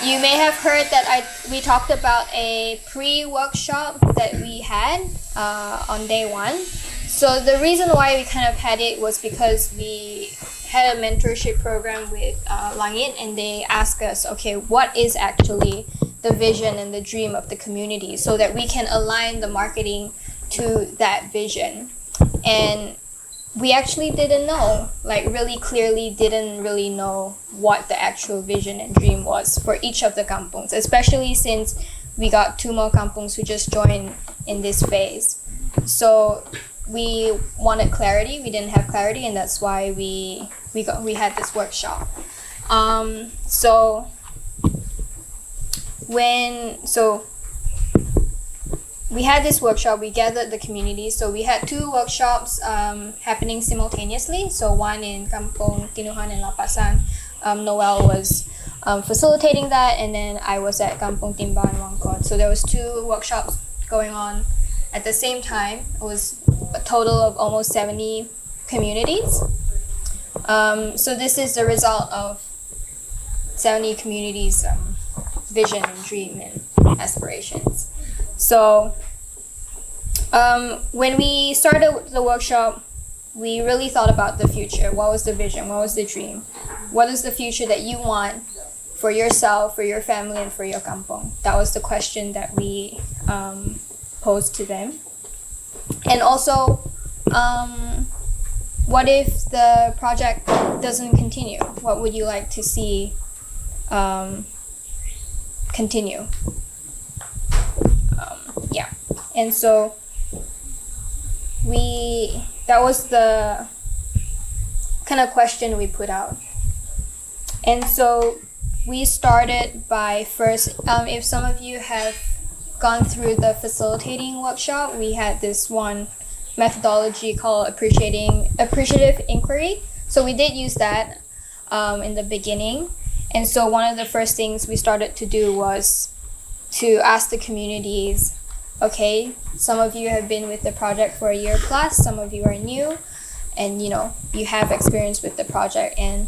you may have heard that we talked about a pre-workshop that we had on day one. So the reason why we kind of had it was because we had a mentorship program with Langit, and they asked us, okay, what is actually the vision and the dream of the community, so that we can align the marketing to that vision. And we actually didn't know, like really clearly didn't really know what the actual vision and dream was for each of the kampungs, especially since we got 2 more kampungs who just joined in this phase. So we wanted clarity, we didn't have clarity, and that's why we had this workshop. So we had this workshop, we gathered the community. So we had 2 workshops happening simultaneously. So one in Kampung Tinuhan and Lapasan. Noel was facilitating that, and then I was at Kampung Timba and Wangkot. So there was 2 workshops going on at the same time. It was a total of almost 70 communities. So this is the result of 70 communities' vision and dream and aspirations. So when we started the workshop, we really thought about the future. What was the vision? What was the dream? What is the future that you want for yourself, for your family, and for your kampong? That was the question that we posed to them. And also, what if the project doesn't continue? What would you like to see continue? Yeah. And so that was the kind of question we put out. And so we started by first, if some of you have gone through the facilitating workshop, we had this one methodology called appreciative inquiry. So we did use that in the beginning. And so one of the first things we started to do was to ask the communities, okay, some of you have been with the project for a year plus, some of you are new, and you have experience with the project, and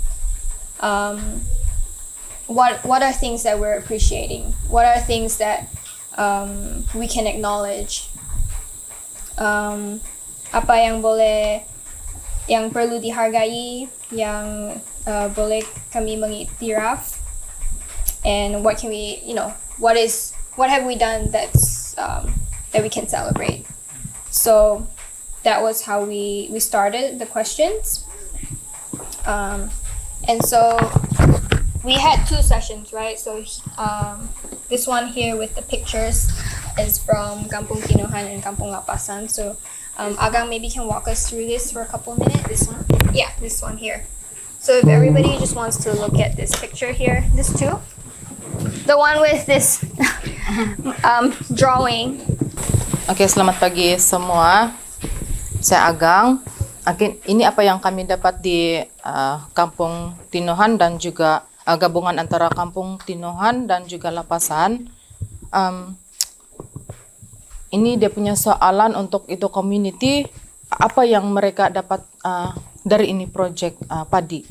what are things that we're appreciating? What are things that we can acknowledge? Apa yang perlu dihargai, yang boleh kami mengiktiraf, and what can we, what have we done that we can celebrate? So that was how we started the questions. And so we had 2 sessions, right? So this one here with the pictures is from Kampung Tinuhan and Kampung Lapasan. So Agang maybe can walk us through this for a couple of minutes. This one? Yeah, this one here. So if everybody just wants to look at this picture here, this too. The one with this drawing. Okay, selamat pagi semua. Saya Agang. Ini apa yang kami dapat di Kampung Tinuhan dan juga gabungan antara Kampung Tinuhan dan juga Lapasan. Ini dia punya soalan untuk itu community, apa yang mereka dapat dari ini project Padi.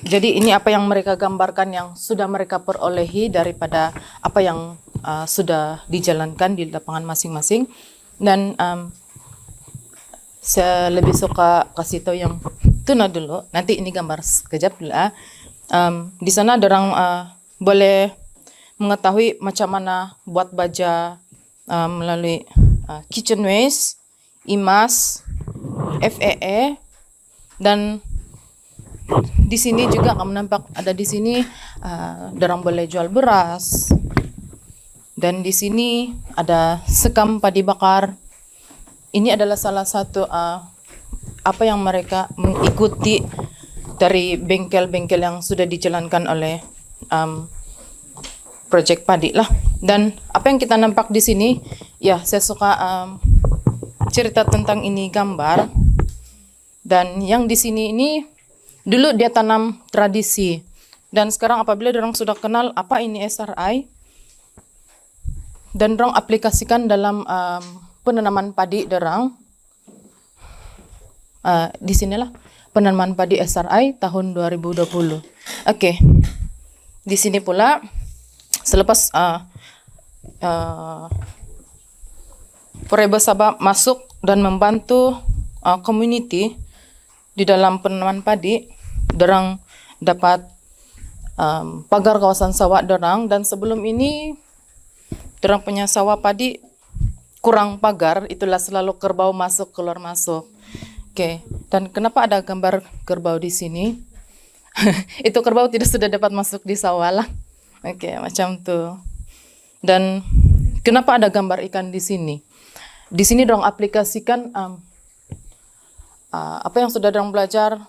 Jadi ini apa yang mereka gambarkan yang sudah mereka perolehi daripada apa yang sudah dijalankan di lapangan masing-masing. Dan saya lebih suka kasih tahu yang tuna dulu. Nanti ini gambar sekejap dulu. Di sana orang boleh mengetahui macam mana buat baja melalui kitchen waste, IMAS, FEE, dan di sini juga kamu nampak ada di sini orang boleh jual beras, dan di sini ada sekam padi bakar. Ini adalah salah satu apa yang mereka mengikuti dari bengkel-bengkel yang sudah dijalankan oleh Projek Padi lah. Dan apa yang kita nampak di sini, ya saya suka cerita tentang ini gambar. Dan yang di sini ini dulu dia tanam tradisi. Dan sekarang apabila orang sudah kenal apa ini SRI, dan orang aplikasikan dalam penanaman padi orang, di sinilah penanaman padi SRI tahun 2020. Oke. Di sini pula Selepas Poreba Sabah masuk dan membantu community di dalam penanaman padi, dorang dapat pagar kawasan sawah dorang, dan sebelum ini dorang punya sawah padi kurang pagar, itulah selalu kerbau masuk keluar masuk. Oke, dan kenapa ada gambar kerbau di sini? Itu kerbau tidak sudah dapat masuk di sawah lah. Oke, macam tuh. Dan kenapa ada gambar ikan di sini? Di sini dorang aplikasikan apa yang sudah dorang belajar,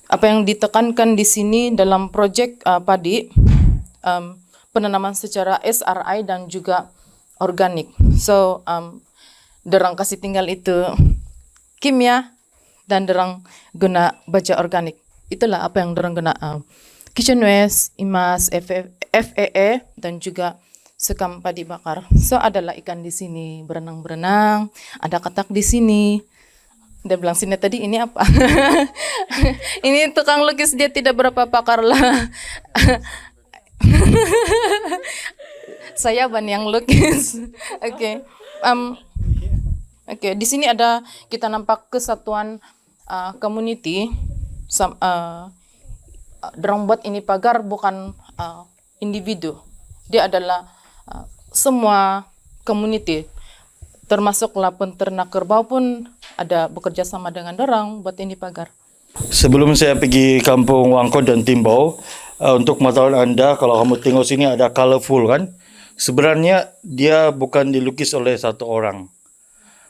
apa yang ditekankan di sini dalam projek padi, penanaman secara SRI dan juga organik. So, dorang kasih tinggal itu kimia dan dorang guna baja organik. Itulah apa yang dorang guna kitchen waste, imas, FEE dan juga sekam padi bakar. So, adalah ikan di sini berenang-berenang, ada katak di sini. Dia bilang sini tadi ini apa? Ini tukang lukis, dia tidak berapa pakar lah. Saya ban yang lukis. Oke. Oke, di sini ada kita nampak kesatuan community. Dorang buat ini pagar bukan individu. Dia adalah semua community. Termasuklah penternak kerbau pun ada bekerja sama dengan dorang buat ini pagar. Sebelum saya pergi kampung Wangkot dan Timbau, untuk pengetahuan anda, kalau kamu tengok sini ada colorful kan, sebenarnya dia bukan dilukis oleh satu orang.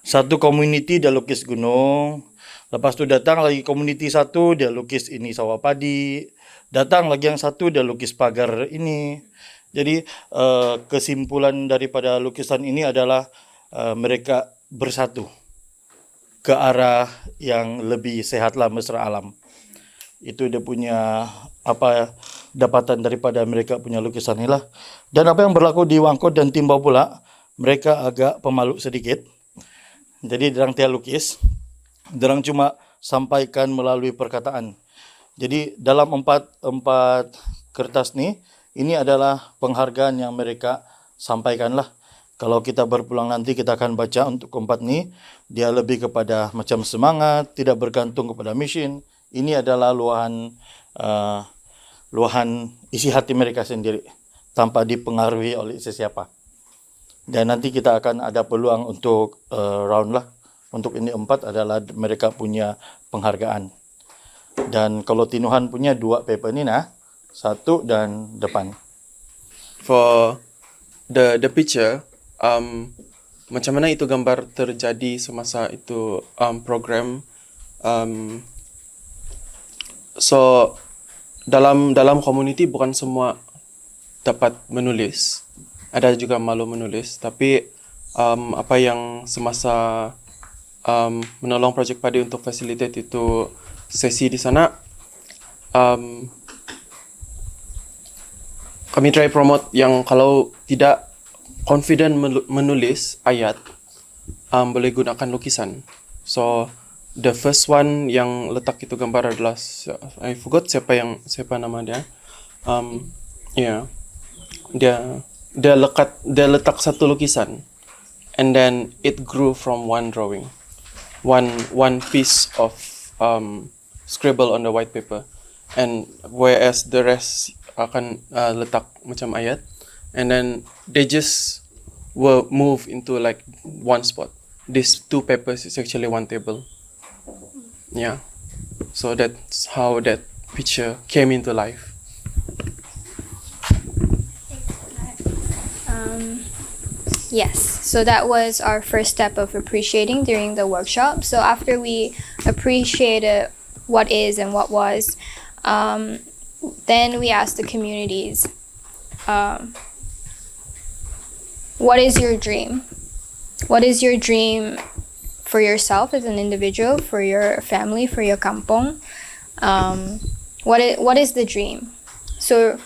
Satu community dia lukis gunung, lepas tu datang lagi community satu dia lukis ini sawah padi, datang lagi yang satu dia lukis pagar ini. Jadi kesimpulan daripada lukisan ini adalah mereka bersatu ke arah yang lebih sehatlah mesra alam. Itu dia punya dapatan daripada mereka punya lukisan inilah. Dan apa yang berlaku di Wangkot dan Timbau pula, mereka agak pemalu sedikit. Jadi dorang tiada lukis, dorang cuma sampaikan melalui perkataan. Jadi dalam empat kertas ni, ini adalah penghargaan yang mereka sampaikanlah. Kalau kita berpulang nanti kita akan baca untuk keempat ni, dia lebih kepada macam semangat, tidak bergantung kepada mesin. Ini adalah luahan isi hati mereka sendiri tanpa dipengaruhi oleh sesiapa. Dan nanti kita akan ada peluang untuk round lah. Untuk ini 4 adalah mereka punya penghargaan. Dan kalau Tinuhan punya 2 paper ni nah, 1 dan depan. For the picture, macam mana itu gambar terjadi semasa itu program. So dalam community bukan semua dapat menulis, ada juga malu menulis, tapi apa yang semasa menolong Projek Padi untuk facilitate itu sesi di sana, kami try promote yang kalau tidak confident menulis ayat, boleh gunakan lukisan. So the first one yang letak itu gambar adalah, I forgot siapa nama dia. Dia letak satu lukisan, and then it grew from one drawing, one piece of scribble on the white paper, and whereas the rest akan letak macam ayat. And then they just will move into like one spot. These 2 papers is actually one table. Yeah. So that's how that picture came into life. Yes, so that was our first step of appreciating during the workshop. So after we appreciated what is and what was, then we asked the communities, what is your dream? What is your dream for yourself as an individual, for your family, for your kampong? What is the dream? So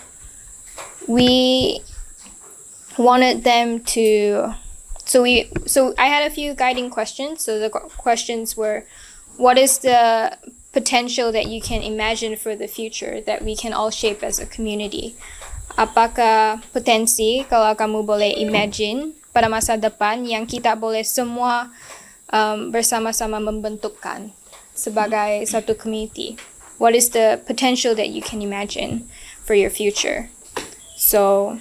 we wanted them to. So I had a few guiding questions. So the questions were, what is the potential that you can imagine for the future that we can all shape as a community? Apakah potensi kalau kamu boleh imagine pada masa depan yang kita boleh semua bersama-sama membentukkan sebagai satu community? What is the potential that you can imagine for your future? So,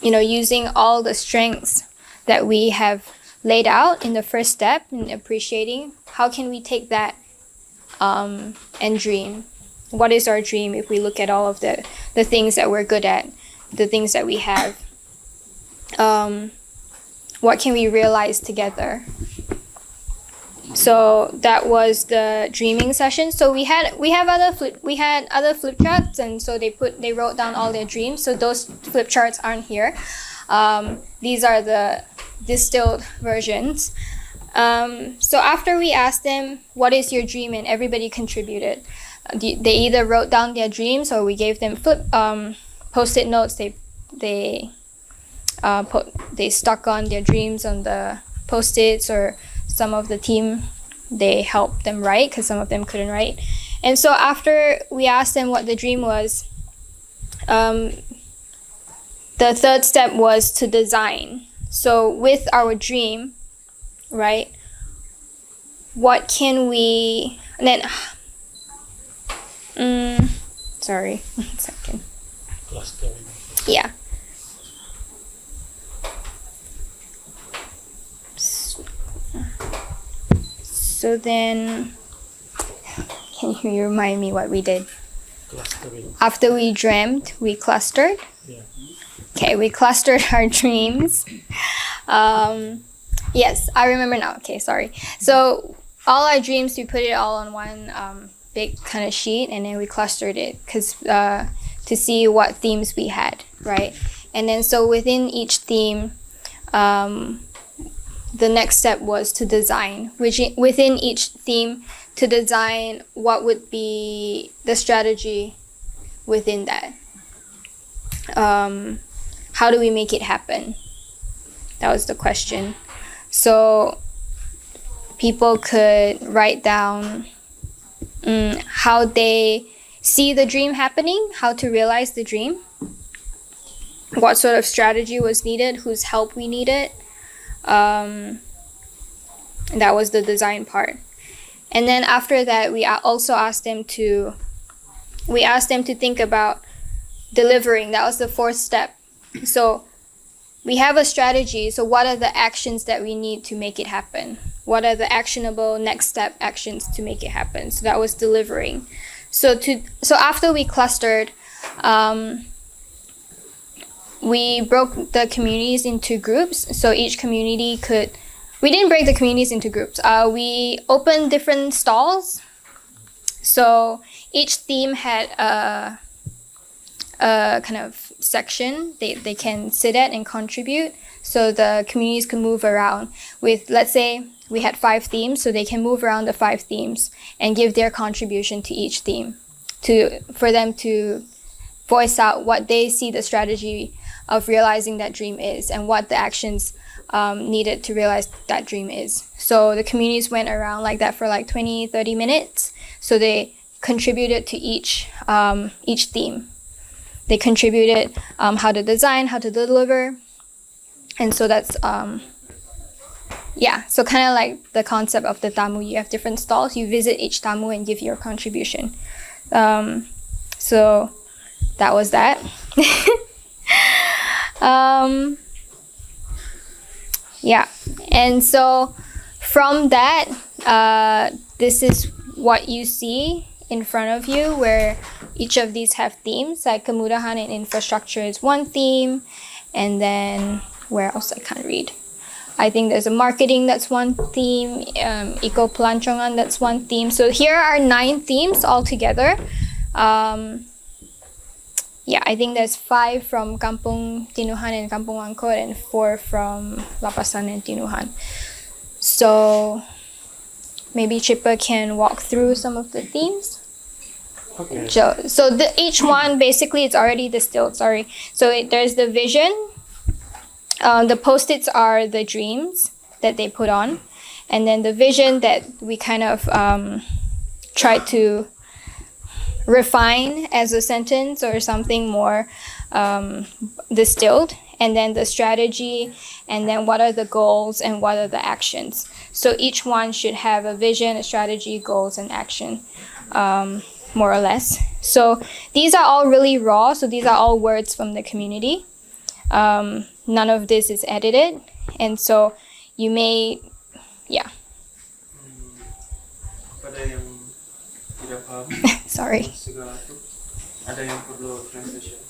using all the strengths that we have laid out in the first step in appreciating, how can we take that and dream? What is our dream if we look at all of the things that we're good at, the things that we have? What can we realize together? So that was the dreaming session. So we had other flip charts, and so they wrote down all their dreams. So those flip charts aren't here. These are the distilled versions. So after we asked them, what is your dream, and everybody contributed. They either wrote down their dreams, or we gave them post-it notes. They stuck on their dreams on the post-its, or some of the team, they helped them write because some of them couldn't write. And so after we asked them what the dream was, the third step was to design. So with our dream, right, what can we, and then, sorry, 1 second. Yeah. So then, can you remind me what we did? Clustering. After we dreamt, we clustered. Yeah. Okay, we clustered our dreams. Yes, I remember now. Okay, sorry. So all our dreams, we put it all on one big kind of sheet, and then we clustered it to see what themes we had, right? And then so within each theme, the next step was to design, which within each theme, to design what would be the strategy within that. How do we make it happen? That was the question. So people could write down how they see the dream happening, how to realize the dream, what sort of strategy was needed, whose help we needed. And that was the design part. And then after that, we also asked them to think about delivering. That was the fourth step. So we have a strategy. So what are the actions that we need to make it happen? What are the actionable next step actions to make it happen? So that was delivering. So after we clustered, we broke the communities into groups. So each community could. We didn't break the communities into groups. We opened different stalls. So each theme had a kind of section they can sit at and contribute. So the communities can move around with, let's say, we had 5 themes, so they can move around the 5 themes and give their contribution to each theme, for them to voice out what they see the strategy of realizing that dream is, and what the actions needed to realize that dream is. So the communities went around like that for like 20-30 minutes. So they contributed to each theme. They contributed how to design, how to deliver. And so that's so kind of like the concept of the tamu. You have different stalls, you visit each tamu and give your contribution. So that was that. And so from that, this is what you see in front of you, where each of these have themes. Like kemudahan and infrastructure is one theme, and then where else I can't read. I think there's a marketing, that's one theme, eco pelancongan, that's one theme. So here are 9 themes altogether. I think there's 5 from Kampung Tinuhan and Kampung Angkor, and 4 from Lapasan and Tinuhan. So maybe Chippa can walk through some of the themes. Okay. So each one, basically, it's already distilled, sorry. So there's the vision. The post-its are the dreams that they put on. And then the vision that we kind of tried to refine as a sentence or something more distilled, and then the strategy, and then what are the goals and what are the actions. So each one should have a vision, a strategy, goals, and action, more or less. So these are all really raw, so these are all words from the community. None of this is edited, and so you may, yeah. Pada yang tidak paham Sorry. segala itu, ada yang perlu translation.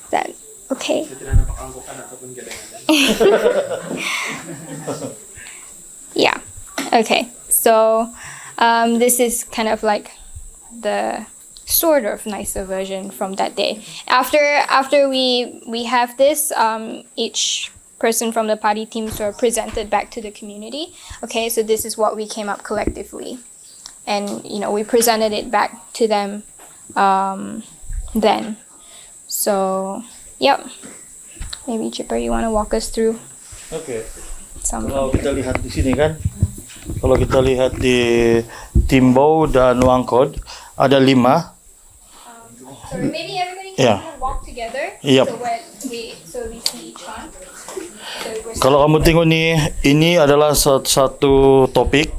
That okay. Saya tidak nampak anggokan ataupun gadengan. Yeah. Okay. So this is kind of like the sort of nicer version from that day. After we have this, each person from the Padi team sort of presented back to the community. Okay, so this is what we came up collectively, and we presented it back to them then. So, yep. Maybe Chipper, you want to walk us through Oke. some? Kalau kita lihat di sini kan, kalau kita lihat di Timbau dan Wangkod ada 5. So maybe everybody can Yeah. kind of walk together. Yep. So we see each one. So Kalau kamu tengok nih, ini adalah satu topik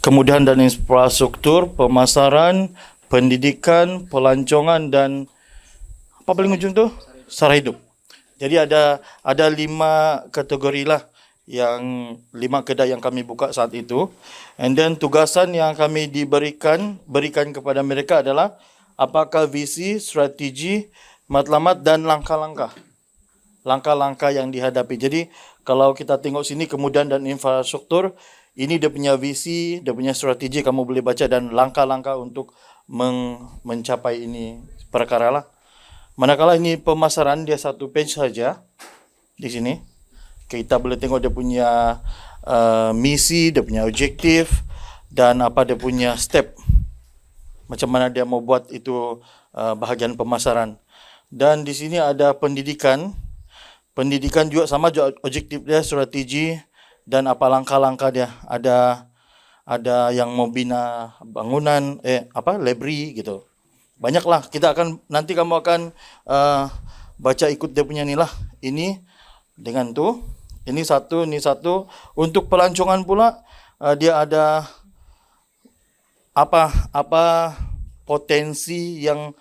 kemudahan dan infrastruktur, pemasaran, pendidikan, pelancongan, dan apa paling ujung tuh? Sara hidup. Jadi ada 5 kategori lah, yang 5 kedai yang kami buka saat itu. And then tugasan yang kami berikan kepada mereka adalah apakah visi, strategi, matlamat, dan langkah-langkah yang dihadapi. Jadi kalau kita tengok sini kemudahan dan infrastruktur, ini dia punya visi, dia punya strategi, kamu boleh baca, dan langkah-langkah untuk mencapai ini perkara lah. Manakala ini pemasaran, dia 1 page saja di sini. Kita boleh tengok dia punya misi, dia punya objektif, dan apa dia punya step. Macam mana dia mau buat itu bahagian pemasaran. Dan di sini ada pendidikan. Pendidikan juga sama juga objektif dia, strategi, dan apa langkah-langkah dia. Ada yang mau bina bangunan, library gitu. Banyaklah. Nanti kamu akan baca ikut dia punya inilah. Ini dengan tuh. Ini satu. Untuk pelancongan pula, dia ada apa potensi yang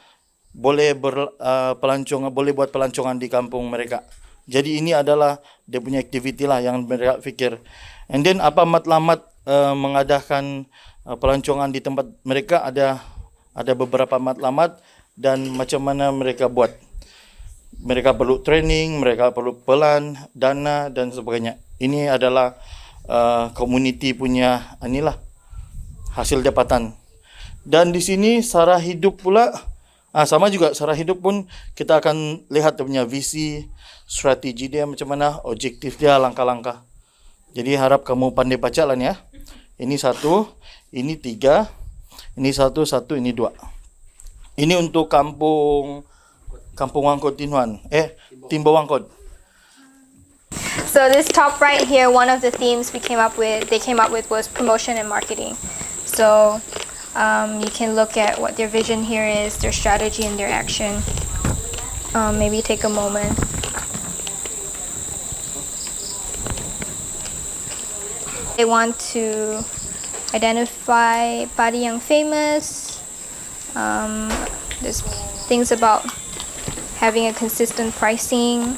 boleh boleh buat pelancongan di kampung mereka. Jadi ini adalah dia punya aktiviti lah yang mereka fikir. And then apa matlamat mengadakan pelancongan di tempat mereka, ada beberapa matlamat dan macam mana mereka buat. Mereka perlu training, mereka perlu pelan, dana, dan sebagainya. Ini adalah community punya inilah hasil dapatan. Dan di sini sara hidup pula, sama juga sara hidup pun kita akan lihat dia punya visi, strategi dia macam mana, objektif dia, langkah-langkah. Jadi harap kamu pandai baca lah ya. Ini 1, ini 3, ini 1, ini 2. Ini untuk kampung Wangkod Tinuan. Timbau Wangkod. So this top right here, one of the themes they came up with was promotion and marketing. So you can look at what their vision here is, their strategy, and their action. Maybe take a moment. They want to identify Padi yang famous. There's things about having a consistent pricing,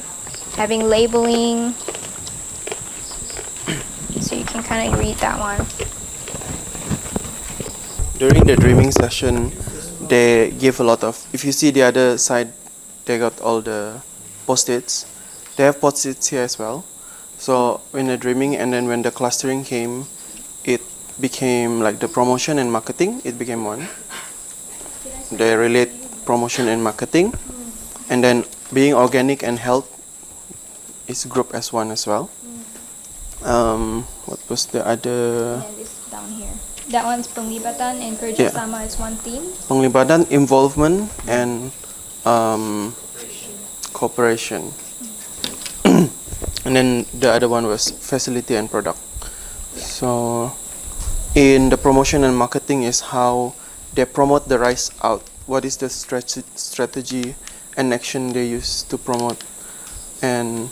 having labeling. So you can kind of read that one. During the dreaming session, they give a lot of, if you see the other side, they got all the post-its. They have post-its here as well. So when the dreaming and then when the clustering came, it became like the promotion and marketing, it became one. They relate promotion and marketing. And then being organic and health is grouped as one as well. What was the other? And this down here. That one's penglibatan and Projek sama is one theme. Penglibatan, involvement, and cooperation. And then the other one was facility and product. So in the promotion and marketing is how they promote the rice out. What is the strategy and action they use to promote, and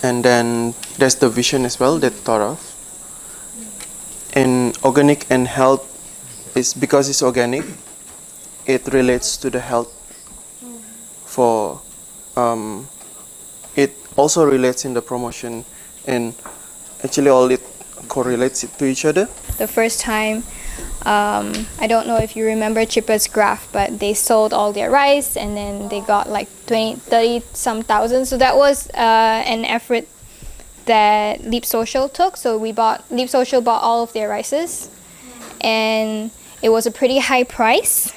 then there's the vision as well that thought of. And organic and health is because it's organic, it relates to the health. For it also relates in the promotion, and actually all it correlates it to each other. The first time, I don't know if you remember Chippa's graph, but they sold all their rice and then they got like 20, 30 some thousand. So that was an effort that Leap Social took. So Leap Social bought all of their rices, and it was a pretty high price.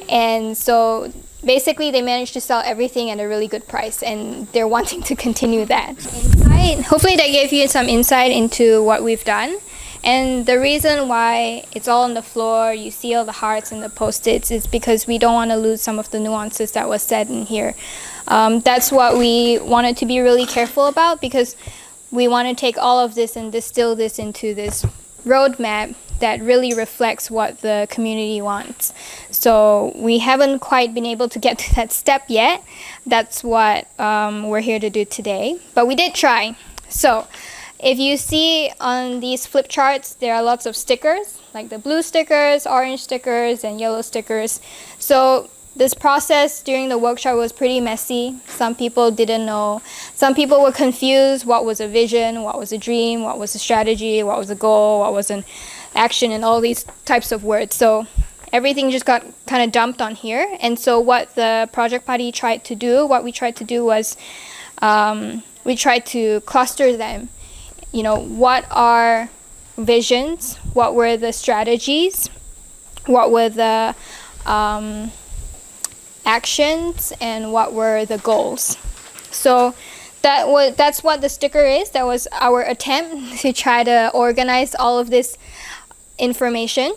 And so basically they managed to sell everything at a really good price, and they're wanting to continue that. Hopefully that gave you some insight into what we've done. And the reason why it's all on the floor, you see all the hearts and the post-its, is because we don't want to lose some of the nuances that was said in here. That's what we wanted to be really careful about, because we want to take all of this and distill this into this roadmap that really reflects what the community wants. So we haven't quite been able to get to that step yet. That's what we're here to do today. But we did try. So if you see on these flip charts, there are lots of stickers, like the blue stickers, orange stickers, and yellow stickers. So this process during the workshop was pretty messy. Some people didn't know. Some people were confused. What was a vision? What was a dream? What was a strategy? What was a goal? What was an action? And all these types of words. So everything just got kind of dumped on here. And so what the Project Padi tried to do, was we tried to cluster them. You know, what are visions? What were the strategies? What were the actions, and what were the goals? So that's what the sticker is. That was our attempt to try to organize all of this information.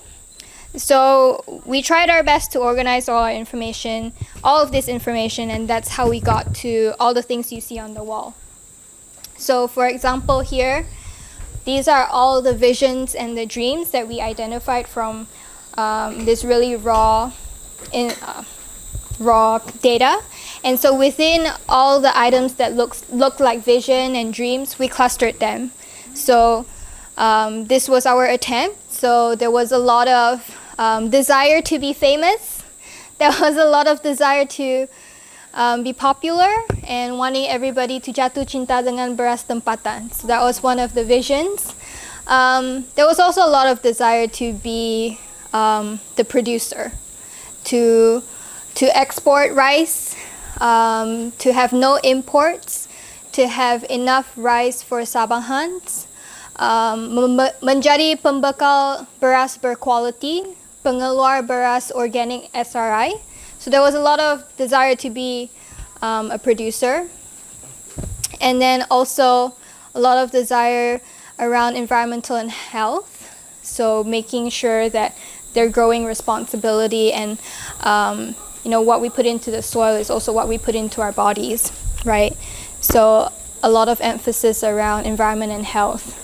So we tried our best to organize all of this information, and that's how we got to all the things you see on the wall. So for example here, these are all the visions and the dreams that we identified from this really raw data. And so within all the items that look like vision and dreams, we clustered them. So this was our attempt. So there was a lot of desire to be famous. There was a lot of desire to be popular, and wanting everybody to jatuh cinta dengan beras tempatan. So that was one of the visions. There was also a lot of desire to be the producer, to export rice, to have no imports, to have enough rice for Sabahans, menjadi pembekal beras berkualiti, pengeluar beras organik SRI. So there was a lot of desire to be a producer, and then also a lot of desire around environmental and health. So making sure that they're growing responsibility, and what we put into the soil is also what we put into our bodies, right? So a lot of emphasis around environment and health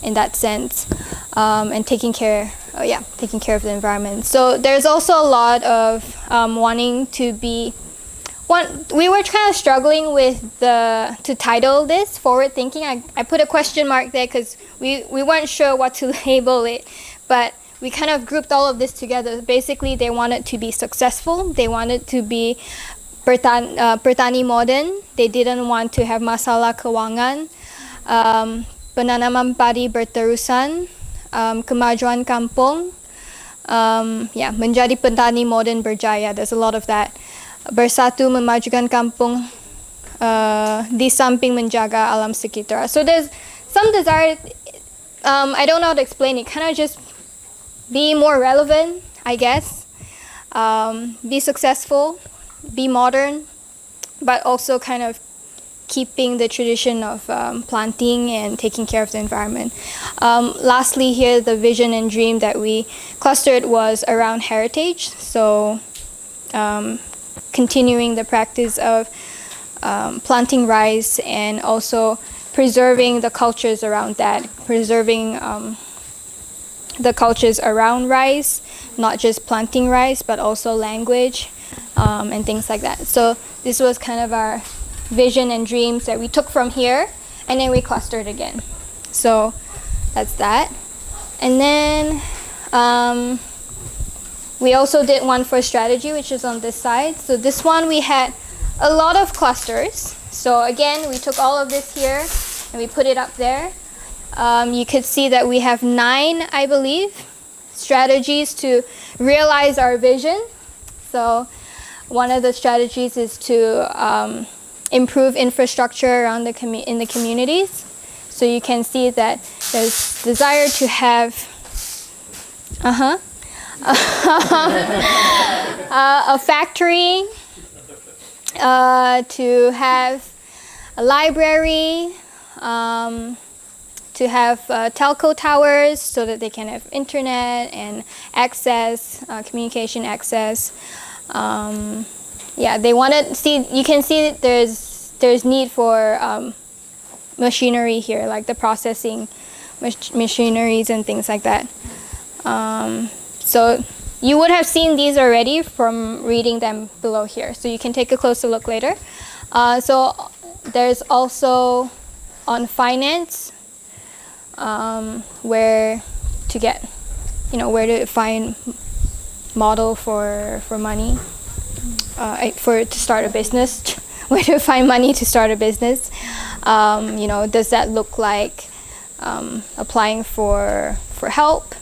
in that sense, and taking care of the environment. So there's also a lot of we were kind of struggling with to title this forward thinking. I put a question mark there because we weren't sure what to label it, but we kind of grouped all of this together. Basically, they wanted to be successful. They wanted to be petani modern. They didn't want to have masalah keuangan. Penanaman padi berterusan, kemajuan kampung, menjadi petani modern berjaya. There's a lot of that. Bersatu memajukan kampung, di samping menjaga alam sekitar. So there's some desire. I don't know how to explain it. Kind of just be more relevant, I guess. Be successful, be modern, but also kind of keeping the tradition of planting and taking care of the environment. Lastly here, the vision and dream that we clustered was around heritage. So continuing the practice of planting rice, and also preserving the cultures around that, preserving the cultures around rice, not just planting rice, but also language and things like that. So this was kind of our vision and dreams that we took from here, and then we clustered again. So that's that. And then we also did one for strategy, which is on this side. So this one we had a lot of clusters. So again, we took all of this here and we put it up there. You could see that we have 9, I believe, strategies to realize our vision. So one of the strategies is to improve infrastructure around in the communities. So you can see that there's desire to have a factory, to have a library, to have telco towers so that they can have internet and access, communication access. Yeah, they wanted you can see that there's need for machinery here, like the processing machineries and things like that. So you would have seen these already from reading them below here. So you can take a closer look later. So there's also on finance, where to get, where to find model for money, to start a business, where to find money to start a business. Does that look like applying for help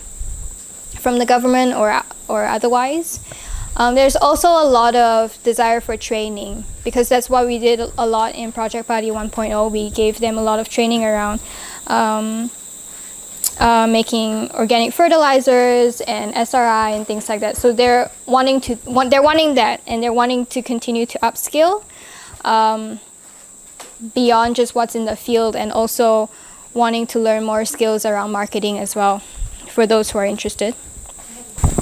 from the government or otherwise? There's also a lot of desire for training, because that's what we did a lot in Project Padi 1.0. We gave them a lot of training around making organic fertilizers and SRI and things like that. So they're wanting that, and they're wanting to continue to upskill beyond just what's in the field, and also wanting to learn more skills around marketing as well, for those who are interested.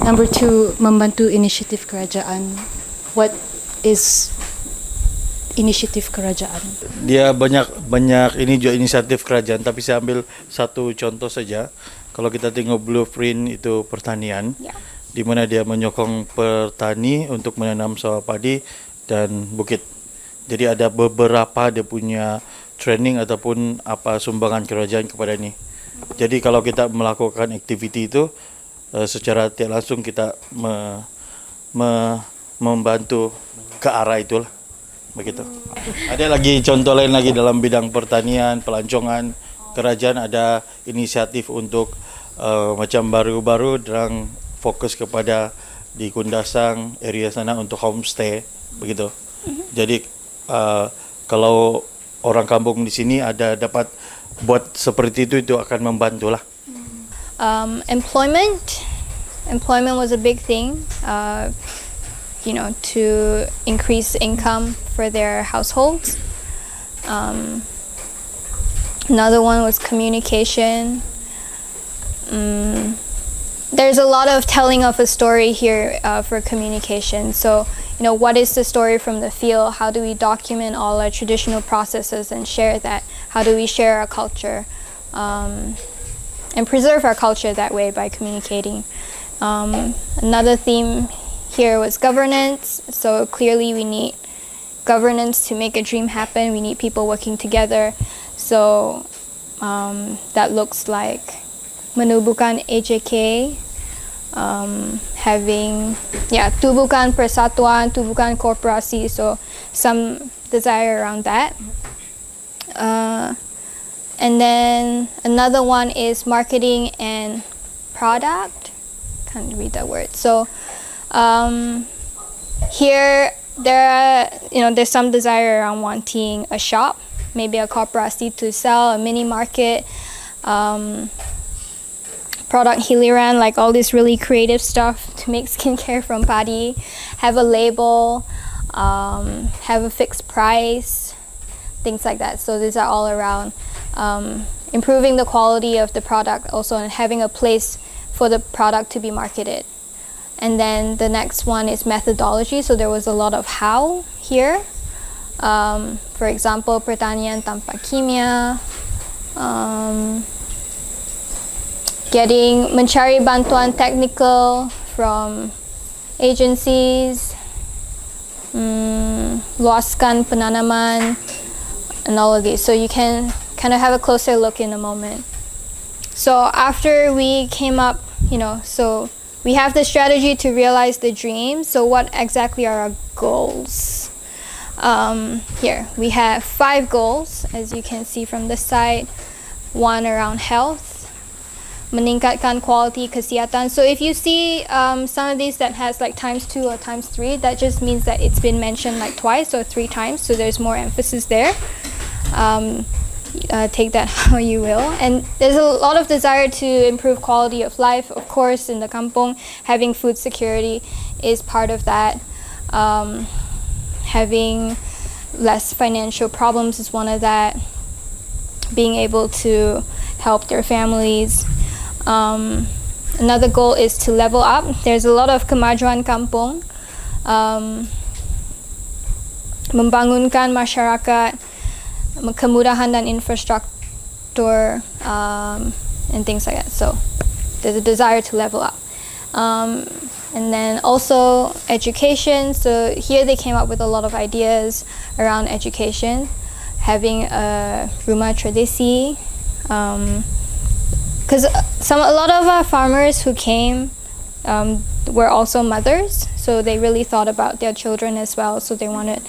Number 2, membantu inisiatif kerajaan. What is inisiatif kerajaan? Dia banyak ini juga inisiatif kerajaan, tapi saya ambil satu contoh saja. Kalau kita tengok blueprint itu pertanian, di mana dia menyokong petani untuk menanam sawah padi dan bukit. Jadi ada beberapa dia punya training ataupun apa sumbangan kerajaan kepada ni. Jadi kalau kita melakukan aktiviti itu secara tidak langsung kita membantu ke arah itulah, begitu. Ada lagi contoh lain lagi dalam bidang pertanian, pelancongan. Kerajaan ada inisiatif untuk macam baru-baru dorang fokus kepada di Kundasang area sana untuk homestay, begitu. Jadi kalau orang kampung di sini ada dapat buat seperti itu akan membantulah. Employment was a big thing, to increase income for their households. Another one was communication. There's a lot of telling of a story here for communication. So, what is the story from the field? How do we document all our traditional processes and share that? How do we share our culture? And preserve our culture that way by communicating. Another theme here was governance. So clearly we need governance to make a dream happen. We need people working together. So that looks like menubuhkan AJK, having tubuhkan persatuan, tubuhkan korporasi. So some desire around that. And then another one is marketing and product. Can't read that word. So here there's some desire around wanting a shop, maybe a korporasi to sell, a mini market, product hiliran, like all this really creative stuff to make skincare from Padi, have a label, have a fixed price, things like that. So these are all around improving the quality of the product also, and having a place for the product to be marketed. And then the next one is methodology. So there was a lot of how here. For example, pertanian tanpa kimia, getting mencari bantuan technical from agencies, luaskan penanaman, and all of these. So you can kind of have a closer look in a moment. So after we came up, so we have the strategy to realize the dream. So what exactly are our goals? Here, we have 5 goals, as you can see from the side. 1 around health, meningkatkan quality kesihatan. So if you see some of these that has like ×2 or ×3, that just means that it's been mentioned like twice or 3 times. So there's more emphasis there. Take that how you will. And there's a lot of desire to improve quality of life. Of course, in the kampong, having food security is part of that. Having less financial problems is one of that. Being able to help their families. Another goal is to level up. There's a lot of kemajuan kampung. Membangunkan masyarakat, kemudahan dan infrastruktur, and things like that. So there's a desire to level up. And then also education. So here they came up with a lot of ideas around education. Having a rumah tradisi. Because a lot of our farmers who came were also mothers. So they really thought about their children as well. So they wanted,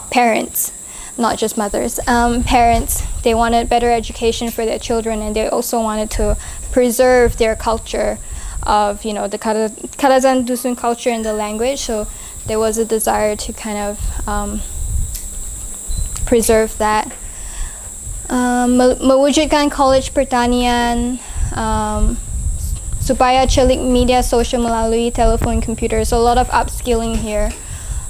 parents, not just mothers. Parents, they wanted better education for their children, and they also wanted to preserve their culture of, the Karazan Dusun culture and the language. So there was a desire to kind of preserve that. Mewujudkan college pertanian, supaya celik media sosial melalui telepon computer. So a lot of upskilling here.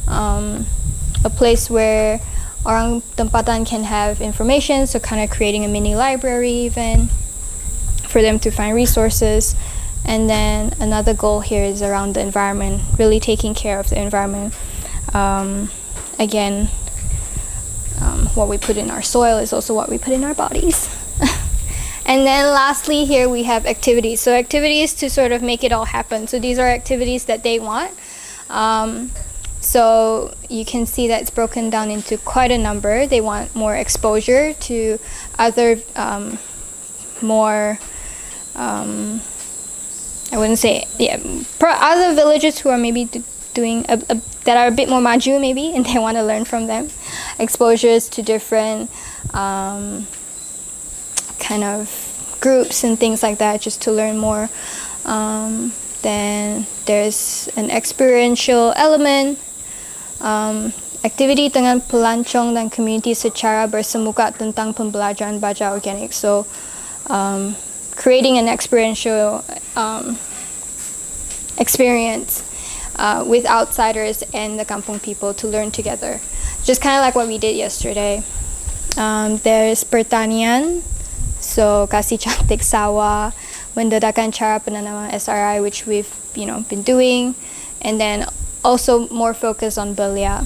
A place where orang tempatan can have information, so kind of creating a mini library even for them to find resources. And then another goal here is around the environment, really taking care of the environment. Again, what we put in our soil is also what we put in our bodies. And then lastly here we have activities. So activities to sort of make it all happen. So these are activities that they want. So you can see that it's broken down into quite a number. They want more exposure to other other villages who are maybe doing that are a bit more maju maybe, and they want to learn from them. Exposures to different kind of groups and things like that, just to learn more. Then there's an experiential element. Activity dengan pelancong dan community secara bersemuka tentang pembelajaran baja organik. So creating an experiential experience with outsiders and the kampung people to learn together. Just kind of like what we did yesterday. There's pertanian, so kasih cantik sawah, mendedahkan cara penanaman SRI, which we've been doing, and then also more focus on belia.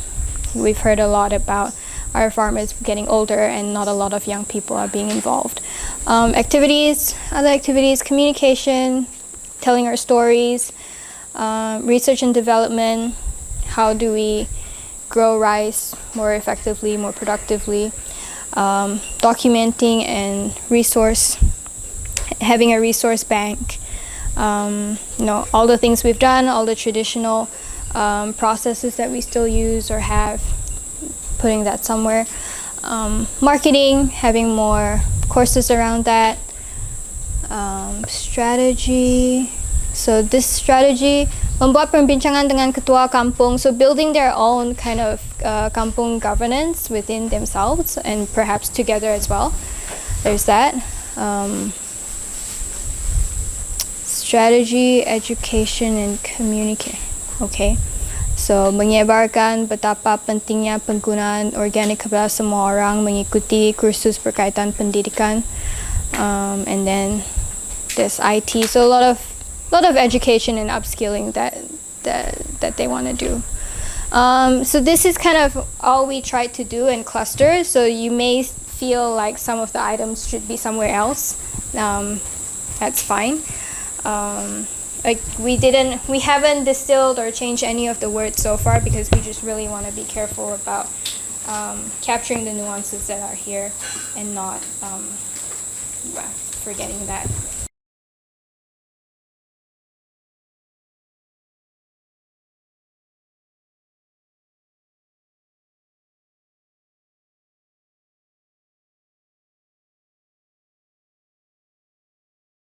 We've heard a lot about our farmers getting older and not a lot of young people are being involved. Other activities, communication, telling our stories, research and development, how do we grow rice more effectively, more productively, documenting and having a resource bank, all the things we've done, all the traditional processes that we still use or have, putting that somewhere. Marketing, having more courses around that. Strategy. So this strategy, membuat perbincangan dengan ketua kampung, so building their own kind of kampung governance within themselves and perhaps together as well. There's that. Strategy, education, and communication. Okay. So, menyebarkan betapa pentingnya penggunaan organik kepada semua orang, mengikuti kursus berkaitan pendidikan, and then there's IT. So a lot of education and upskilling that they want to do. So this is kind of all we tried to do in clusters. So you may feel like some of the items should be somewhere else. that's fine. Like we haven't distilled or changed any of the words so far because we just really want to be careful about capturing the nuances that are here and not forgetting that.